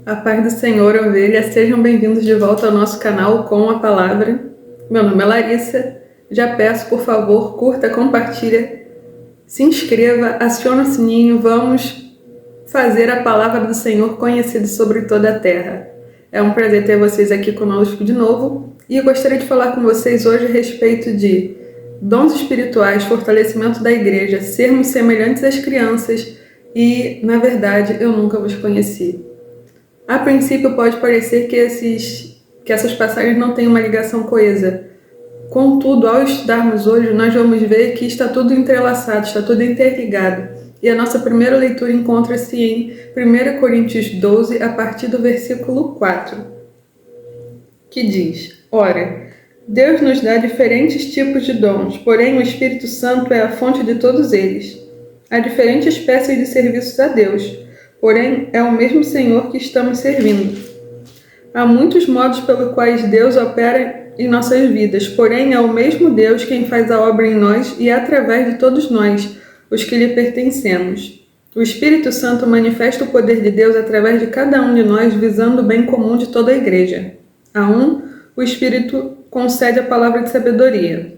A paz do Senhor, ovelha, sejam bem-vindos de volta ao nosso canal com a palavra. Meu nome é Larissa, já peço, por favor, curta, compartilha, se inscreva, acione o sininho, vamos fazer a palavra do Senhor conhecida sobre toda a terra. É um prazer ter vocês aqui conosco de novo e eu gostaria de falar com vocês hoje a respeito de dons espirituais, fortalecimento da igreja, sermos semelhantes às crianças e, na verdade, eu nunca vos conheci. A princípio pode parecer que essas passagens não têm uma ligação coesa. Contudo, ao estudarmos hoje, nós vamos ver que está tudo entrelaçado, está tudo interligado. E a nossa primeira leitura encontra-se em 1 Coríntios 12, a partir do versículo 4, que diz: Ora, Deus nos dá diferentes tipos de dons, porém o Espírito Santo é a fonte de todos eles. Há diferentes espécies de serviços a Deus, porém é o mesmo Senhor que estamos servindo. Há muitos modos pelos quais Deus opera em nossas vidas, porém é o mesmo Deus quem faz a obra em nós e através de todos nós, os que lhe pertencemos. O Espírito Santo manifesta o poder de Deus através de cada um de nós, visando o bem comum de toda a igreja. A um, o Espírito concede a palavra de sabedoria.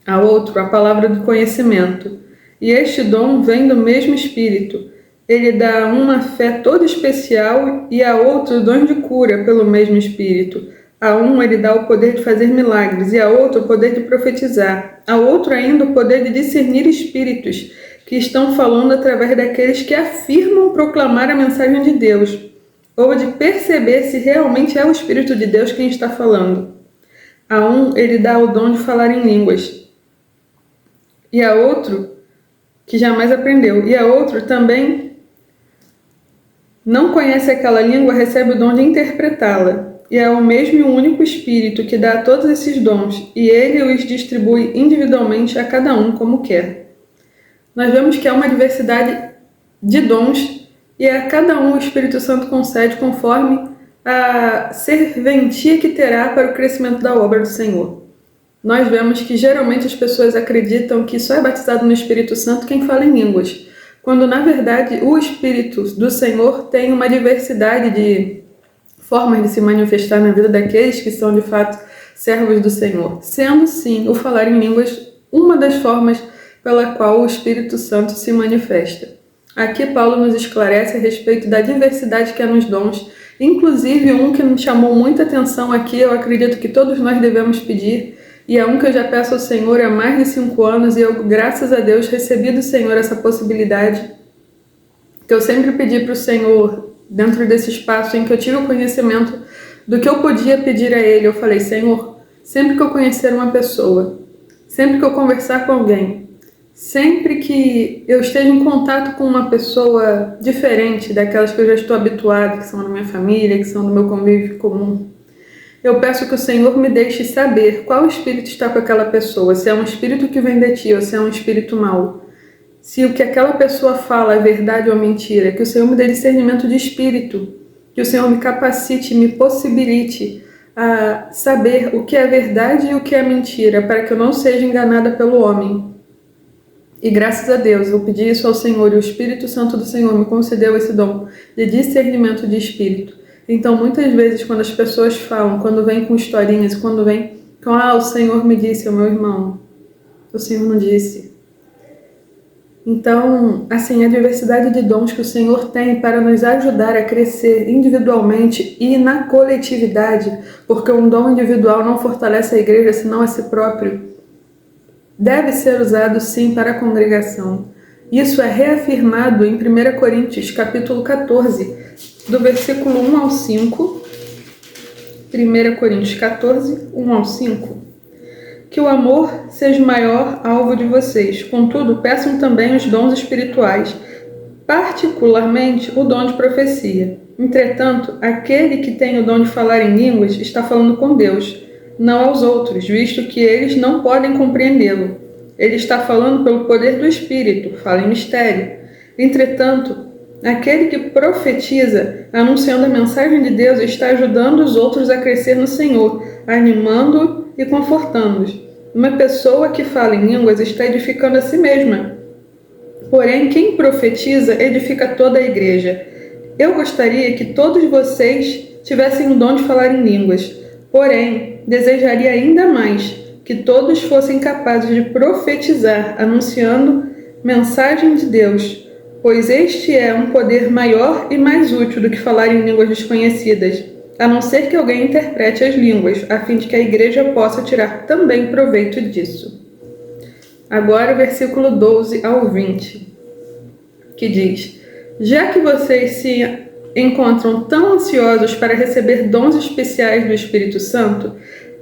A outro, a palavra do conhecimento. E este dom vem do mesmo Espírito. Ele dá a uma fé toda especial e a outro o dom de cura pelo mesmo Espírito. A um ele dá o poder de fazer milagres e a outro o poder de profetizar. A outro ainda o poder de discernir espíritos, que estão falando através daqueles que afirmam proclamar a mensagem de Deus, ou de perceber se realmente é o Espírito de Deus quem está falando. A um ele dá o dom de falar em línguas, e a outro que jamais aprendeu, e a outro também não conhece aquela língua, recebe o dom de interpretá-la. E é o mesmo e único Espírito que dá todos esses dons, e ele os distribui individualmente a cada um como quer. Nós vemos que há uma diversidade de dons, e a cada um o Espírito Santo concede conforme a serventia que terá para o crescimento da obra do Senhor. Nós vemos que geralmente as pessoas acreditam que só é batizado no Espírito Santo quem fala em línguas, quando na verdade o Espírito do Senhor tem uma diversidade de formas de se manifestar na vida daqueles que são de fato servos do Senhor, sendo sim o falar em línguas uma das formas pela qual o Espírito Santo se manifesta. Aqui Paulo nos esclarece a respeito da diversidade que há nos dons, inclusive um que me chamou muita atenção aqui, eu acredito que todos nós devemos pedir, e é um que eu já peço ao Senhor há mais de 5 anos, e eu, graças a Deus, recebi do Senhor essa possibilidade, que eu sempre pedi para o Senhor, dentro desse espaço em que eu tive o conhecimento do que eu podia pedir a Ele. Eu falei: Senhor, sempre que eu conhecer uma pessoa, sempre que eu conversar com alguém, sempre que eu esteja em contato com uma pessoa diferente daquelas que eu já estou habituada, que são da minha família, que são do meu convívio comum, eu peço que o Senhor me deixe saber qual espírito está com aquela pessoa, se é um espírito que vem de Ti ou se é um espírito mau. Se o que aquela pessoa fala é verdade ou mentira, que o Senhor me dê discernimento de espírito, que o Senhor me capacite, me possibilite a saber o que é verdade e o que é mentira, para que eu não seja enganada pelo homem. E graças a Deus, eu pedi isso ao Senhor e o Espírito Santo do Senhor me concedeu esse dom de discernimento de espírito. Então, muitas vezes, quando as pessoas falam, quando vêm com historinhas, quando vêm com: o Senhor me disse, meu irmão, o Senhor não disse. Então, assim, a diversidade de dons que o Senhor tem para nos ajudar a crescer individualmente e na coletividade, porque um dom individual não fortalece a igreja senão a si próprio, deve ser usado sim para a congregação. Isso é reafirmado em 1 Coríntios, capítulo 14, do versículo 1 ao 5. 1 Coríntios 14, 1 ao 5. Que o amor seja o maior alvo de vocês. Contudo, peçam também os dons espirituais, particularmente o dom de profecia. Entretanto, aquele que tem o dom de falar em línguas está falando com Deus, não aos outros, visto que eles não podem compreendê-lo. Ele está falando pelo poder do Espírito, fala em mistério. Entretanto, aquele que profetiza, anunciando a mensagem de Deus, está ajudando os outros a crescer no Senhor, animando e confortando-os. Uma pessoa que fala em línguas está edificando a si mesma. Porém, quem profetiza edifica toda a igreja. Eu gostaria que todos vocês tivessem o dom de falar em línguas, porém, desejaria ainda mais que todos fossem capazes de profetizar, anunciando mensagem de Deus, pois este é um poder maior e mais útil do que falar em línguas desconhecidas, a não ser que alguém interprete as línguas, a fim de que a igreja possa tirar também proveito disso. Agora, versículo 12 ao 20, que diz: já que vocês se encontram tão ansiosos para receber dons especiais do Espírito Santo,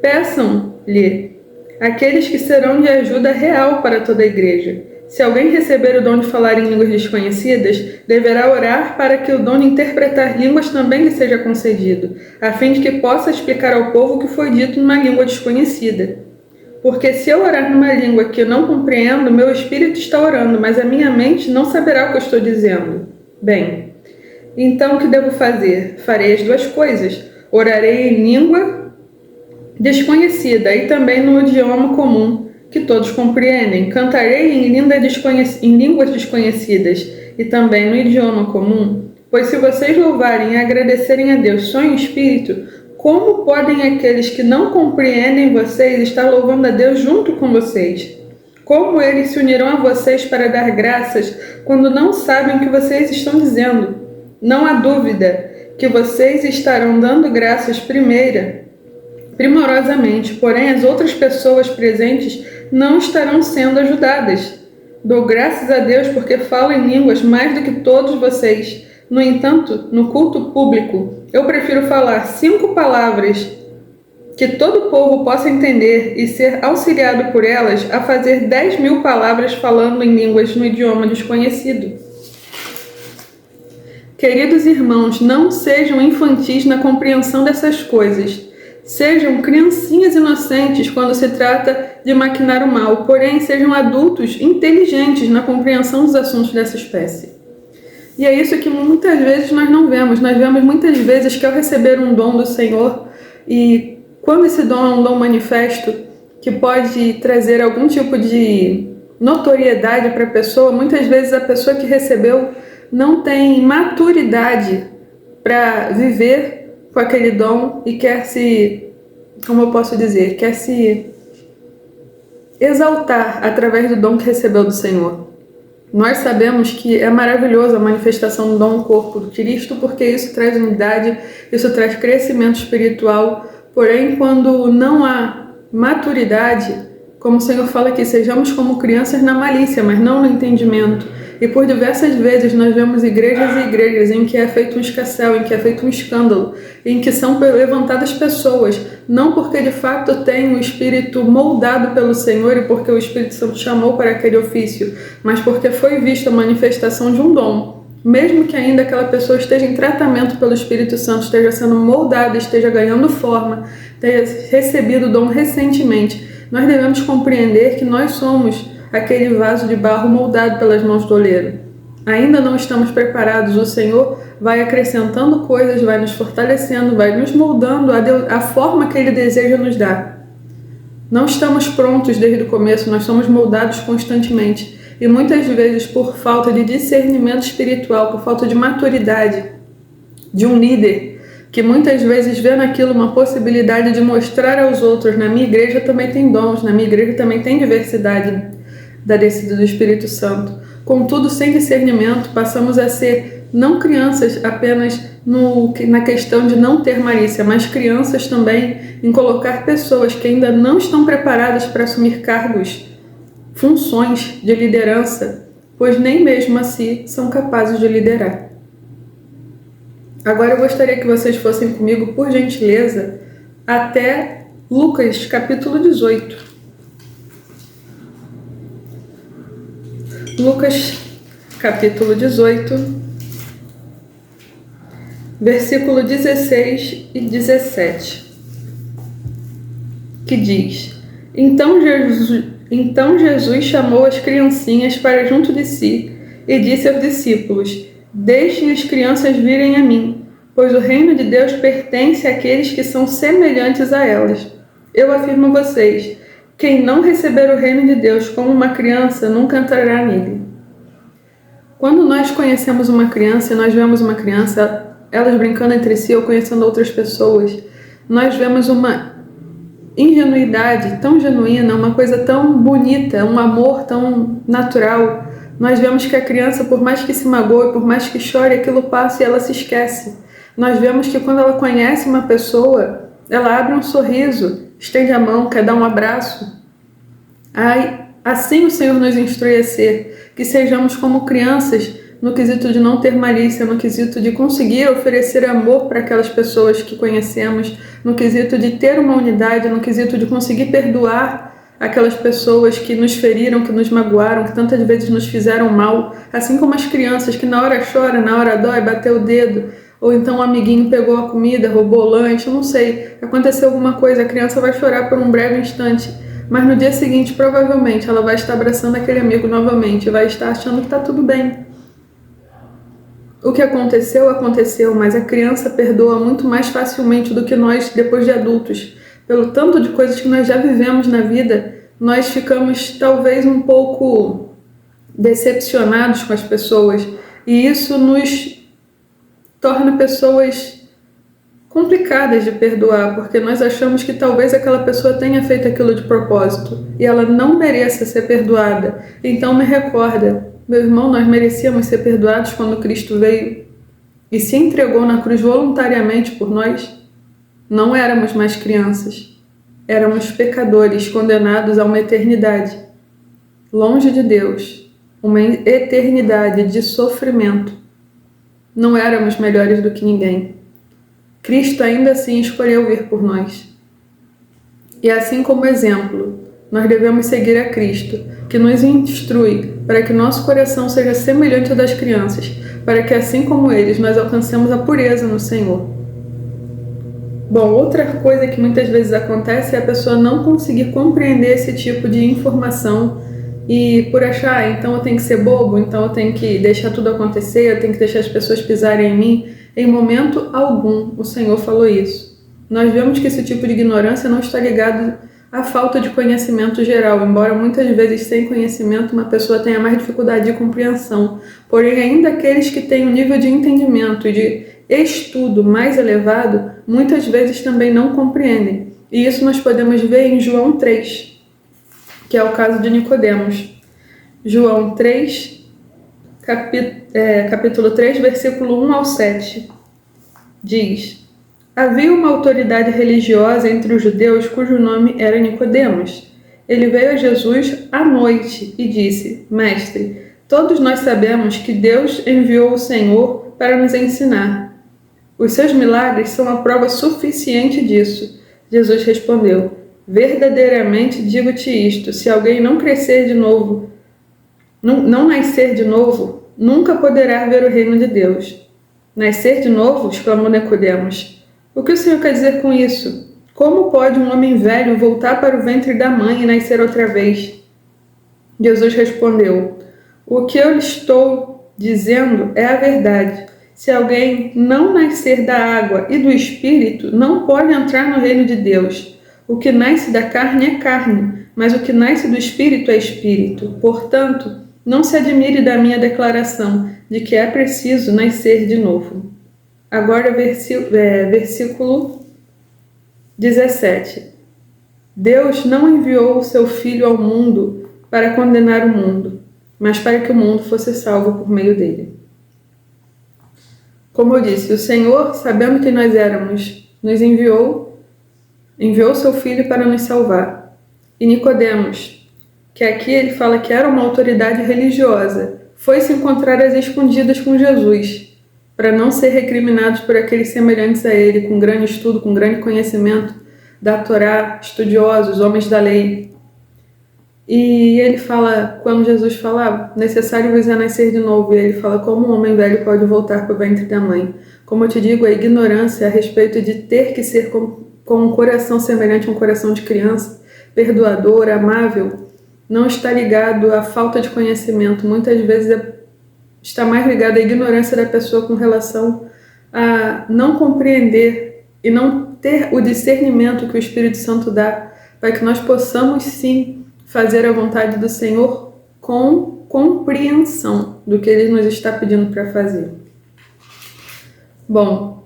peçam-lhe aqueles que serão de ajuda real para toda a igreja. Se alguém receber o dom de falar em línguas desconhecidas, deverá orar para que o dom de interpretar línguas também lhe seja concedido, a fim de que possa explicar ao povo o que foi dito numa língua desconhecida. Porque se eu orar numa língua que eu não compreendo, meu espírito está orando, mas a minha mente não saberá o que eu estou dizendo. Bem, então o que devo fazer? Farei as duas coisas. Orarei em língua desconhecida e também no idioma comum, que todos compreendem. Cantarei em línguas desconhecidas e também no idioma comum. Pois se vocês louvarem e agradecerem a Deus só em espírito, como podem aqueles que não compreendem vocês estar louvando a Deus junto com vocês? Como eles se unirão a vocês para dar graças quando não sabem o que vocês estão dizendo? Não há dúvida que vocês estarão dando graças primorosamente, porém as outras pessoas presentes não estarão sendo ajudadas. Dou graças a Deus porque falo em línguas mais do que todos vocês. No entanto, no culto público, eu prefiro falar 5 palavras que todo o povo possa entender e ser auxiliado por elas a fazer 10.000 palavras falando em línguas no idioma desconhecido. Queridos irmãos, não sejam infantis na compreensão dessas coisas. Sejam criancinhas inocentes quando se trata de maquinar o mal, porém sejam adultos inteligentes na compreensão dos assuntos dessa espécie. E é isso que muitas vezes nós não vemos. Nós vemos muitas vezes que ao receber um dom do Senhor, e quando esse dom é um dom manifesto, que pode trazer algum tipo de notoriedade para a pessoa, muitas vezes a pessoa que recebeu não tem maturidade para viver com aquele dom e quer se, como eu posso dizer, quer se exaltar através do dom que recebeu do Senhor. Nós sabemos que é maravilhoso a manifestação do dom no corpo do Cristo, porque isso traz unidade, isso traz crescimento espiritual, porém quando não há maturidade, como o Senhor fala aqui, sejamos como crianças na malícia, mas não no entendimento. E por diversas vezes nós vemos igrejas e igrejas em que é feito um escarcéu, em que é feito um escândalo, em que são levantadas pessoas, não porque de fato tem um espírito moldado pelo Senhor e porque o Espírito Santo chamou para aquele ofício, mas porque foi vista a manifestação de um dom. Mesmo que ainda aquela pessoa esteja em tratamento pelo Espírito Santo, esteja sendo moldada, esteja ganhando forma, tenha recebido o dom recentemente, nós devemos compreender que nós somos aquele vaso de barro moldado pelas mãos do oleiro. Ainda não estamos preparados, o Senhor vai acrescentando coisas, vai nos fortalecendo, vai nos moldando a forma que Ele deseja nos dar. Não estamos prontos desde o começo, nós somos moldados constantemente. E muitas vezes por falta de discernimento espiritual, por falta de maturidade de um líder, que muitas vezes vê naquilo uma possibilidade de mostrar aos outros, na minha igreja também tem dons, na minha igreja também tem diversidade da descida do Espírito Santo. Contudo, sem discernimento, passamos a ser não crianças apenas na questão de não ter malícia, mas crianças também em colocar pessoas que ainda não estão preparadas para assumir cargos, funções de liderança, pois nem mesmo assim são capazes de liderar. Agora eu gostaria que vocês fossem comigo, por gentileza, até Lucas, capítulo 18. Lucas, capítulo 18, versículo 16 e 17, que diz: Então Jesus chamou as criancinhas para junto de si e disse aos discípulos: Deixem as crianças virem a mim, pois o reino de Deus pertence àqueles que são semelhantes a elas. Eu afirmo a vocês, quem não receber o reino de Deus como uma criança nunca entrará nele. Quando nós conhecemos uma criança e nós vemos uma criança, elas brincando entre si ou conhecendo outras pessoas, nós vemos uma ingenuidade tão genuína, uma coisa tão bonita, um amor tão natural. Nós vemos que a criança, por mais que se magoe, por mais que chore, aquilo passa e ela se esquece. Nós vemos que quando ela conhece uma pessoa, ela abre um sorriso, estende a mão, quer dar um abraço. Assim o Senhor nos instrui a ser, que sejamos como crianças, no quesito de não ter malícia, no quesito de conseguir oferecer amor para aquelas pessoas que conhecemos, no quesito de ter uma unidade, no quesito de conseguir perdoar aquelas pessoas que nos feriram, que nos magoaram, que tantas vezes nos fizeram mal, assim como as crianças que na hora chora, na hora dói, bateu o dedo, ou então um amiguinho pegou a comida, roubou o lanche, eu não sei, aconteceu alguma coisa, a criança vai chorar por um breve instante, mas no dia seguinte provavelmente ela vai estar abraçando aquele amigo novamente, vai estar achando que está tudo bem. O que aconteceu, aconteceu, mas a criança perdoa muito mais facilmente do que nós depois de adultos. Pelo tanto de coisas que nós já vivemos na vida, nós ficamos talvez um pouco decepcionados com as pessoas. E isso nos torna pessoas complicadas de perdoar, porque nós achamos que talvez aquela pessoa tenha feito aquilo de propósito e ela não mereça ser perdoada. Então me recorda, meu irmão, nós merecíamos ser perdoados quando Cristo veio e se entregou na cruz voluntariamente por nós. Não éramos mais crianças, éramos pecadores condenados a uma eternidade longe de Deus, uma eternidade de sofrimento. Não éramos melhores do que ninguém. Cristo ainda assim escolheu vir por nós. E assim como exemplo, nós devemos seguir a Cristo, que nos instrui para que nosso coração seja semelhante ao das crianças, para que assim como eles nós alcancemos a pureza no Senhor. Bom, outra coisa que muitas vezes acontece é a pessoa não conseguir compreender esse tipo de informação e por achar, então eu tenho que ser bobo, então eu tenho que deixar tudo acontecer, eu tenho que deixar as pessoas pisarem em mim. Em momento algum o Senhor falou isso. Nós vemos que esse tipo de ignorância não está ligado à falta de conhecimento geral, embora muitas vezes sem conhecimento uma pessoa tenha mais dificuldade de compreensão. Porém, ainda aqueles que têm um nível de entendimento e de estudo mais elevado, muitas vezes também não compreendem. E isso nós podemos ver em João 3, que é o caso de Nicodemos. João 3, capítulo 3, versículo 1 ao 7, diz: Havia uma autoridade religiosa entre os judeus cujo nome era Nicodemos. Ele veio a Jesus à noite e disse: Mestre, todos nós sabemos que Deus enviou o Senhor para nos ensinar. Os seus milagres são a prova suficiente disso. Jesus respondeu: Verdadeiramente digo-te isto, se alguém não crescer de novo, não nascer de novo, nunca poderá ver o reino de Deus. Nascer de novo? Exclamou Nicodemos. O que o Senhor quer dizer com isso? Como pode um homem velho voltar para o ventre da mãe e nascer outra vez? Jesus respondeu: O que eu lhe estou dizendo é a verdade. Se alguém não nascer da água e do Espírito, não pode entrar no reino de Deus. O que nasce da carne é carne, mas o que nasce do Espírito é Espírito. Portanto, não se admire da minha declaração de que é preciso nascer de novo. Agora, versículo 17. Deus não enviou o seu Filho ao mundo para condenar o mundo, mas para que o mundo fosse salvo por meio dele. Como eu disse, o Senhor, sabendo que nós éramos, nos enviou seu Filho para nos salvar. E Nicodemos, que aqui ele fala que era uma autoridade religiosa, foi se encontrar às escondidas com Jesus, para não ser recriminados por aqueles semelhantes a ele, com grande estudo, com grande conhecimento da Torá, estudiosos, homens da lei. E ele fala, quando Jesus fala, necessário vos é nascer de novo, e ele fala, como um homem velho pode voltar para o ventre da mãe? Como eu te digo, a ignorância a respeito de ter que ser com um coração semelhante a um coração de criança, perdoador, amável, não está ligado à falta de conhecimento. Muitas vezes está mais ligado à ignorância da pessoa com relação a não compreender e não ter o discernimento que o Espírito Santo dá para que nós possamos sim fazer a vontade do Senhor com compreensão do que Ele nos está pedindo para fazer. Bom,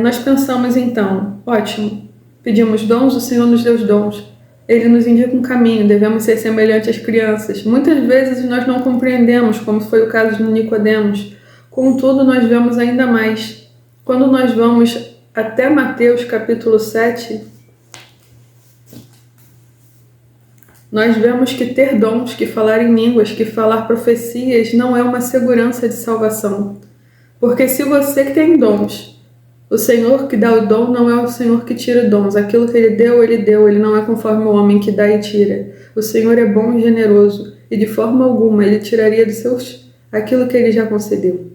nós pensamos então, ótimo, pedimos dons, o Senhor nos deu os dons. Ele nos indica um caminho, devemos ser semelhantes às crianças. Muitas vezes nós não compreendemos, como foi o caso de Nicodemos. Contudo, nós vemos ainda mais. Quando nós vamos até Mateus capítulo 7, nós vemos que ter dons, que falar em línguas, que falar profecias não é uma segurança de salvação. Porque se você que tem dons, o Senhor que dá o dom não é o Senhor que tira dons. Aquilo que Ele deu, Ele não é conforme o homem que dá e tira. O Senhor é bom e generoso, e de forma alguma Ele tiraria dos seus aquilo que Ele já concedeu.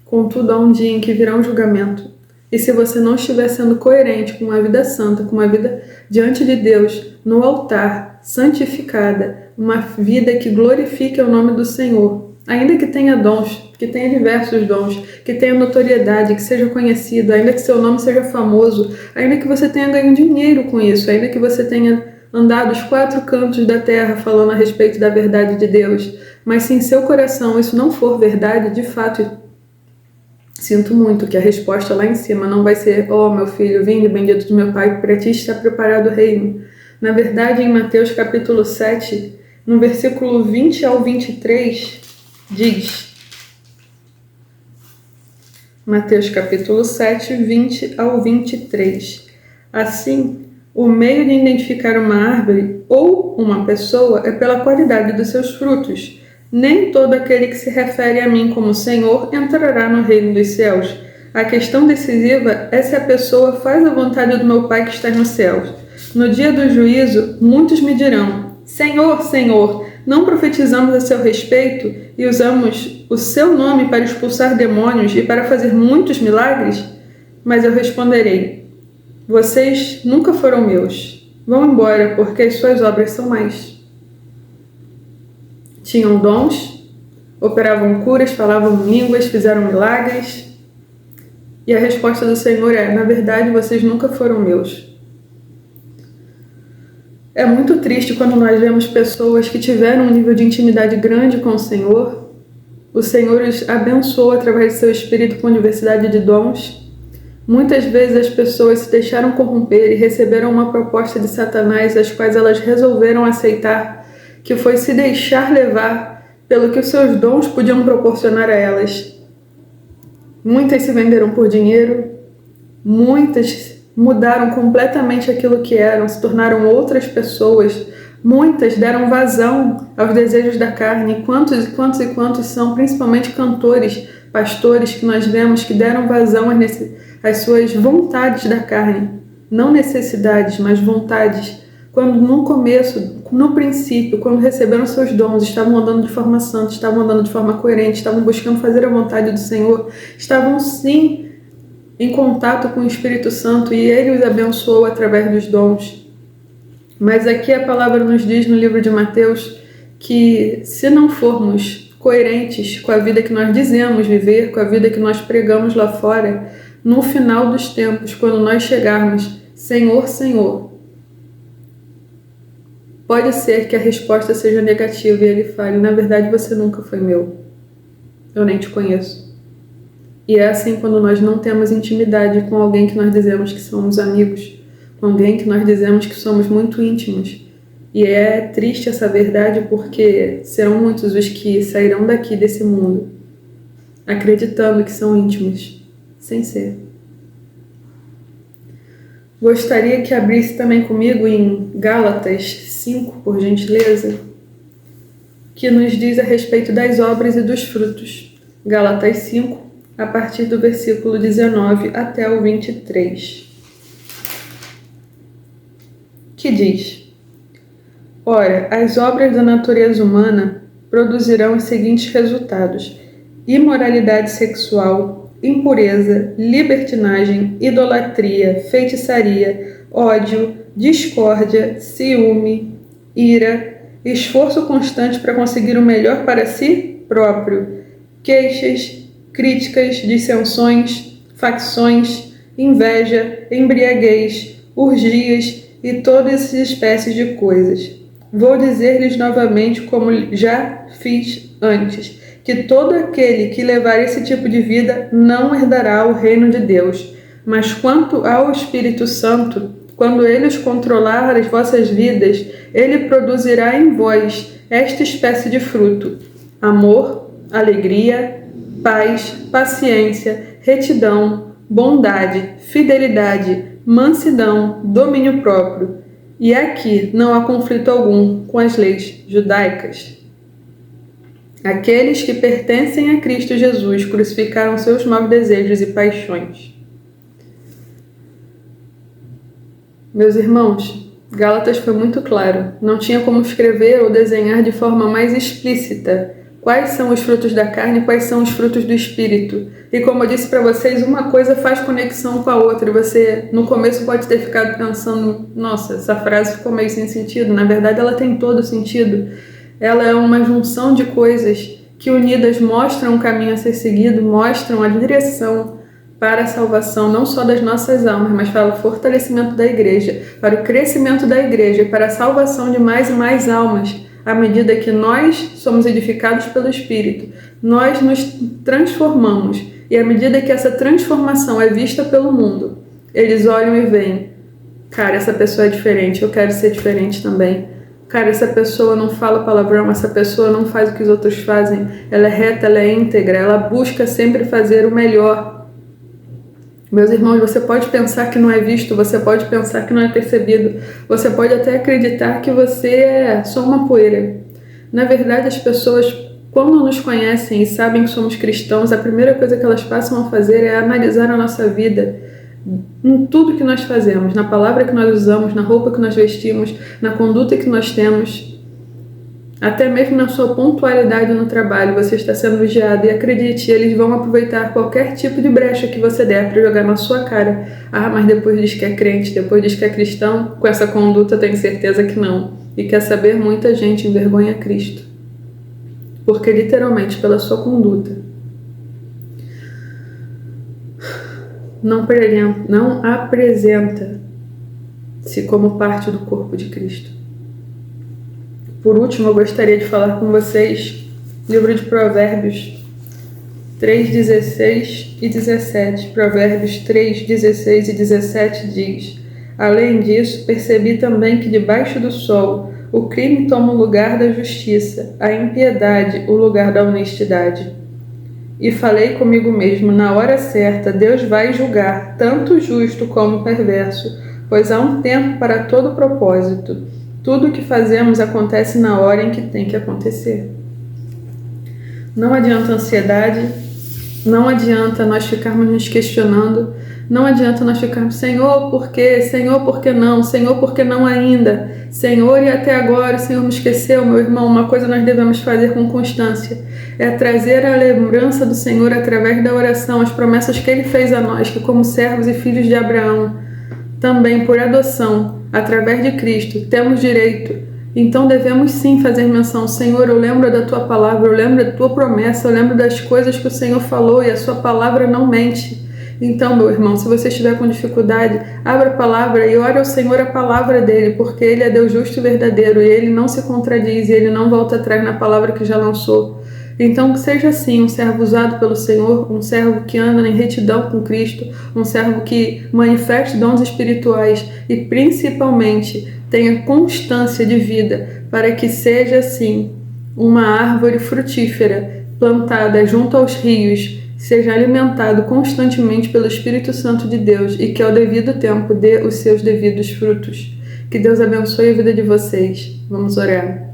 Contudo, há um dia em que virá um julgamento. E se você não estiver sendo coerente com uma vida santa, com uma vida diante de Deus, no altar, santificada, uma vida que glorifique o nome do Senhor, ainda que tenha dons, que tenha diversos dons, que tenha notoriedade, que seja conhecido, ainda que seu nome seja famoso, ainda que você tenha ganho dinheiro com isso, ainda que você tenha andado os 4 cantos da terra falando a respeito da verdade de Deus, mas se em seu coração isso não for verdade, de fato, sinto muito que a resposta lá em cima não vai ser: ó, meu filho, vinde, bendito do meu Pai, para ti está preparado o reino. Na verdade, em Mateus capítulo 7, no versículo 20 ao 23, diz... Mateus capítulo 7, 20 ao 23. Assim, o meio de identificar uma árvore ou uma pessoa é pela qualidade dos seus frutos. Nem todo aquele que se refere a mim como Senhor entrará no reino dos céus. A questão decisiva é se a pessoa faz a vontade do meu Pai que está nos céus. No dia do juízo, muitos me dirão: Senhor, Senhor, não profetizamos a seu respeito e usamos o seu nome para expulsar demônios e para fazer muitos milagres? Mas eu responderei: vocês nunca foram meus. Vão embora, porque as suas obras são mais. Tinham dons, operavam curas, falavam línguas, fizeram milagres. E a resposta do Senhor é: na verdade, vocês nunca foram meus. É muito triste quando nós vemos pessoas que tiveram um nível de intimidade grande com o Senhor os abençoou através do seu Espírito com diversidade de dons. Muitas vezes as pessoas se deixaram corromper e receberam uma proposta de Satanás, as quais elas resolveram aceitar, que foi se deixar levar pelo que os seus dons podiam proporcionar a elas. Muitas se venderam por dinheiro, muitas mudaram completamente aquilo que eram, se tornaram outras pessoas. Muitas deram vazão aos desejos da carne. Quantos são, principalmente cantores, pastores, que nós vemos que deram vazão às suas vontades da carne. Não necessidades, mas vontades. Quando no começo, no princípio, quando receberam seus dons, estavam andando de forma santa, estavam andando de forma coerente, estavam buscando fazer a vontade do Senhor, estavam sim em contato com o Espírito Santo, e Ele os abençoou através dos dons. Mas aqui a palavra nos diz no livro de Mateus que se não formos coerentes com a vida que nós dizemos viver, com a vida que nós pregamos lá fora, no final dos tempos, quando nós chegarmos, Senhor, Senhor, pode ser que a resposta seja negativa e Ele fale: na verdade você nunca foi meu, eu nem te conheço. E é assim quando nós não temos intimidade com alguém que nós dizemos que somos amigos, com alguém que nós dizemos que somos muito íntimos. E é triste essa verdade, porque serão muitos os que sairão daqui desse mundo acreditando que são íntimos, sem ser. Gostaria que abrisse também comigo em Gálatas 5, por gentileza, que nos diz a respeito das obras e dos frutos. Gálatas 5, a partir do versículo 19 até o 23. Que diz: ora, as obras da natureza humana produzirão os seguintes resultados: imoralidade sexual, impureza, libertinagem, idolatria, feitiçaria, ódio, discórdia, ciúme, ira, esforço constante para conseguir o melhor para si próprio, queixas, críticas, dissensões, facções, inveja, embriaguez, orgias e todas as espécies de coisas. Vou dizer-lhes novamente, como já fiz antes, que todo aquele que levar esse tipo de vida não herdará o reino de Deus. Mas quanto ao Espírito Santo, quando ele os controlar as vossas vidas, ele produzirá em vós esta espécie de fruto: amor, alegria, paz, paciência, retidão, bondade, fidelidade, mansidão, domínio próprio. E aqui não há conflito algum com as leis judaicas. Aqueles que pertencem a Cristo Jesus crucificaram seus maus desejos e paixões. Meus irmãos, Gálatas foi muito claro. Não tinha como escrever ou desenhar de forma mais explícita quais são os frutos da carne e quais são os frutos do Espírito. E como eu disse para vocês, uma coisa faz conexão com a outra. E você, no começo, pode ter ficado pensando: nossa, essa frase ficou meio sem sentido. Na verdade, ela tem todo sentido. Ela é uma junção de coisas que unidas mostram o caminho a ser seguido, mostram a direção para a salvação, não só das nossas almas, mas para o fortalecimento da igreja, para o crescimento da igreja, para a salvação de mais e mais almas, à medida que nós somos edificados pelo Espírito. Nós nos transformamos, e à medida que essa transformação é vista pelo mundo, eles olham e veem: cara, essa pessoa é diferente, eu quero ser diferente também. Cara, essa pessoa não fala palavrão, essa pessoa não faz o que os outros fazem, ela é reta, ela é íntegra, ela busca sempre fazer o melhor. Meus irmãos, você pode pensar que não é visto, você pode pensar que não é percebido, você pode até acreditar que você é só uma poeira. Na verdade, as pessoas, quando nos conhecem e sabem que somos cristãos, a primeira coisa que elas passam a fazer é analisar a nossa vida em tudo que nós fazemos, na palavra que nós usamos, na roupa que nós vestimos, na conduta que nós temos. Até mesmo na sua pontualidade no trabalho, você está sendo vigiado, e acredite, eles vão aproveitar qualquer tipo de brecha que você der para jogar na sua cara. Ah, mas depois diz que é crente, depois diz que é cristão, com essa conduta tenho certeza que não. E quer saber, muita gente envergonha Cristo, porque literalmente pela sua conduta não apresenta-se como parte do corpo de Cristo. Por último, eu gostaria de falar com vocês livro de Provérbios 3, 16 e 17. Provérbios 3, 16 e 17 diz: além disso, percebi também que debaixo do sol o crime toma o lugar da justiça, a impiedade o lugar da honestidade. E falei comigo mesmo: na hora certa Deus vai julgar tanto o justo como o perverso, pois há um tempo para todo propósito. Tudo o que fazemos acontece na hora em que tem que acontecer. Não adianta ansiedade, não adianta nós ficarmos nos questionando, não adianta nós ficarmos: Senhor, por quê? Senhor, por que não? Senhor, por que não ainda? Senhor, e até agora o Senhor me esqueceu, meu irmão. Uma coisa nós devemos fazer com constância é trazer a lembrança do Senhor através da oração, as promessas que Ele fez a nós, que como servos e filhos de Abraão, também por adoção, através de Cristo, temos direito. Então devemos sim fazer menção: Senhor, eu lembro da Tua palavra, eu lembro da Tua promessa, eu lembro das coisas que o Senhor falou e a Sua palavra não mente. Então, meu irmão, se você estiver com dificuldade, abra a palavra e ore ao Senhor a palavra dEle, porque Ele é Deus justo e verdadeiro, e Ele não se contradiz, e Ele não volta atrás na palavra que já lançou. Então, que seja assim, um servo usado pelo Senhor, um servo que anda em retidão com Cristo, um servo que manifeste dons espirituais e, principalmente, tenha constância de vida, para que seja, assim, uma árvore frutífera, plantada junto aos rios, seja alimentado constantemente pelo Espírito Santo de Deus e que, ao devido tempo, dê os seus devidos frutos. Que Deus abençoe a vida de vocês. Vamos orar.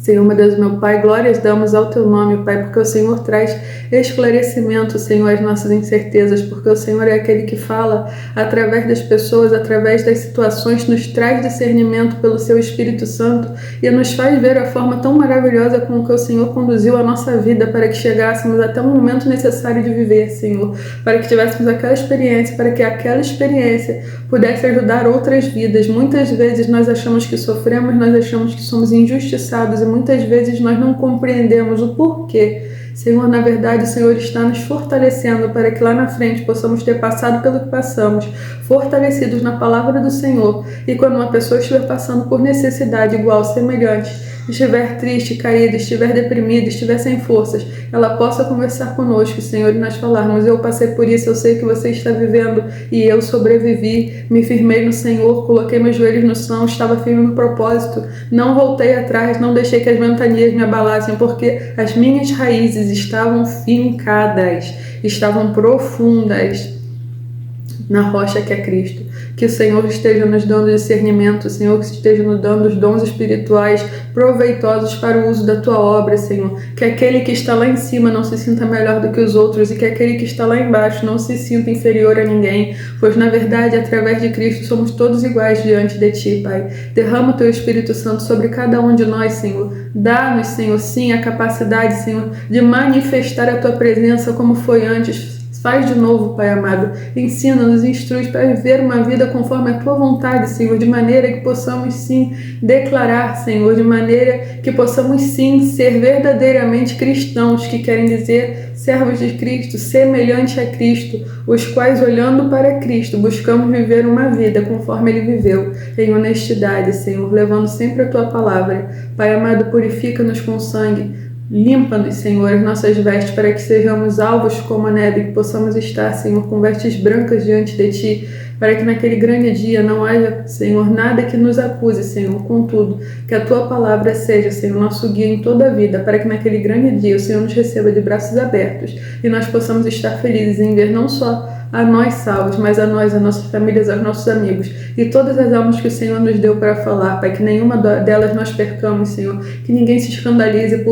Senhor, meu Deus, meu Pai, glórias damos ao Teu nome, Pai, porque o Senhor traz esclarecimento, Senhor, às nossas incertezas, porque o Senhor é aquele que fala através das pessoas, através das situações, nos traz discernimento pelo Seu Espírito Santo e nos faz ver a forma tão maravilhosa com que o Senhor conduziu a nossa vida para que chegássemos até o momento necessário de viver, Senhor, para que tivéssemos aquela experiência, para que aquela experiência pudesse ajudar outras vidas. Muitas vezes nós achamos que sofremos, nós achamos que somos injustiçados e muitas vezes nós não compreendemos o porquê. Senhor, na verdade, o Senhor está nos fortalecendo para que lá na frente possamos ter passado pelo que passamos, fortalecidos na palavra do Senhor. E quando uma pessoa estiver passando por necessidade igual, semelhante, estiver triste, caída, estiver deprimida, estiver sem forças, ela possa conversar conosco, Senhor, e nós falarmos: eu passei por isso, eu sei que você está vivendo e eu sobrevivi, me firmei no Senhor, coloquei meus joelhos no chão, estava firme no propósito, não voltei atrás, não deixei que as ventanias me abalassem, porque as minhas raízes estavam fincadas, estavam profundas na rocha que é Cristo. Que o Senhor esteja nos dando discernimento, Senhor, que esteja nos dando os dons espirituais proveitosos para o uso da Tua obra, Senhor. Que aquele que está lá em cima não se sinta melhor do que os outros e que aquele que está lá embaixo não se sinta inferior a ninguém, pois na verdade, através de Cristo, somos todos iguais diante de Ti, Pai. Derrama o Teu Espírito Santo sobre cada um de nós, Senhor. Dá-nos, Senhor, sim, a capacidade, Senhor, de manifestar a Tua presença como foi antes. Faz de novo, Pai amado. Ensina-nos, instrui para viver uma vida conforme a Tua vontade, Senhor, de maneira que possamos sim declarar, Senhor, de maneira que possamos sim ser verdadeiramente cristãos, que querem dizer servos de Cristo, semelhante a Cristo, os quais, olhando para Cristo, buscamos viver uma vida conforme Ele viveu, em honestidade, Senhor, levando sempre a Tua palavra. Pai amado, purifica-nos com sangue. Limpa-nos, Senhor, as nossas vestes, para que sejamos alvos como a neve, que possamos estar, Senhor, com vestes brancas diante de Ti, para que naquele grande dia não haja, Senhor, nada que nos acuse, Senhor. Contudo, que a Tua palavra seja, Senhor, nosso guia em toda a vida, para que naquele grande dia o Senhor nos receba de braços abertos e nós possamos estar felizes em ver não só a nós salvos, mas a nós, as nossas famílias, aos nossos amigos e todas as almas que o Senhor nos deu para falar, Pai, que nenhuma delas nós percamos, Senhor, que ninguém se escandalize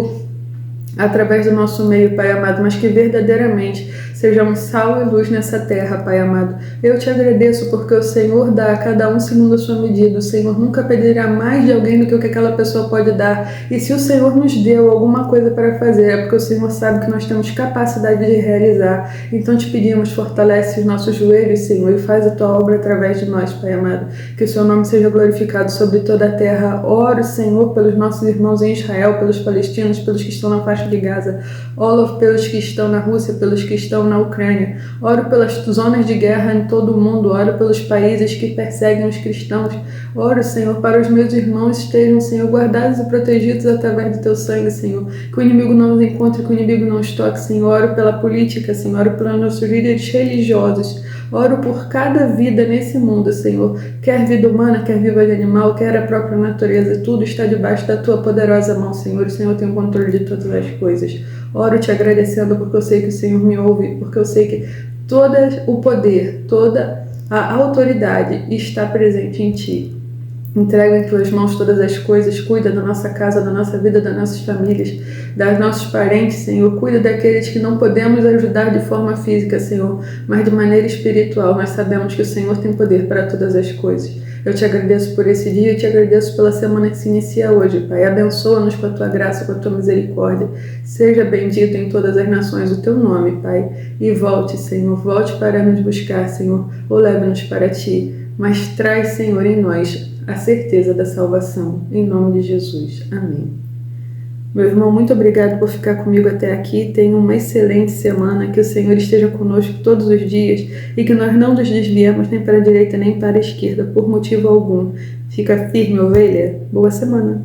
através do nosso meio, Pai amado, mas que verdadeiramente sejamos sal e luz nessa terra, Pai amado. Eu Te agradeço porque o Senhor dá a cada um segundo a sua medida. O Senhor nunca pedirá mais de alguém do que o que aquela pessoa pode dar. E se o Senhor nos deu alguma coisa para fazer, é porque o Senhor sabe que nós temos capacidade de realizar. Então Te pedimos, fortalece os nossos joelhos, Senhor, e faz a Tua obra através de nós, Pai amado. Que o Seu nome seja glorificado sobre toda a terra. Oro, Senhor, pelos nossos irmãos em Israel, pelos palestinos, pelos que estão na faixa de Gaza. Oro pelos que estão na Rússia, pelos que estão na Ucrânia. Oro pelas zonas de guerra em todo o mundo. Oro pelos países que perseguem os cristãos. Oro, Senhor, para os meus irmãos estejam, Senhor, guardados e protegidos através do Teu sangue, Senhor. Que o inimigo não os encontre, que o inimigo não os toque, Senhor. Oro pela política, Senhor. Oro pelos nossos líderes religiosos. Oro por cada vida nesse mundo, Senhor. Quer vida humana, quer vida de animal, quer a própria natureza. Tudo está debaixo da Tua poderosa mão, Senhor. O Senhor tem o controle de todas as coisas. Oro Te agradecendo porque eu sei que o Senhor me ouve, porque eu sei que todo o poder, toda a autoridade está presente em Ti. Entrego em Tuas mãos todas as coisas, cuida da nossa casa, da nossa vida, das nossas famílias, dos nossos parentes, Senhor. Cuida daqueles que não podemos ajudar de forma física, Senhor, mas de maneira espiritual. Nós sabemos que o Senhor tem poder para todas as coisas. Eu Te agradeço por esse dia e Te agradeço pela semana que se inicia hoje, Pai. Abençoa-nos com a Tua graça, com a Tua misericórdia. Seja bendito em todas as nações o Teu nome, Pai. E volte, Senhor, volte para nos buscar, Senhor, ou leve-nos para Ti. Mas traz, Senhor, em nós a certeza da salvação. Em nome de Jesus. Amém. Meu irmão, muito obrigado por ficar comigo até aqui. Tenha uma excelente semana. Que o Senhor esteja conosco todos os dias e que nós não nos desviemos nem para a direita nem para a esquerda por motivo algum. Fica firme, ovelha. Boa semana.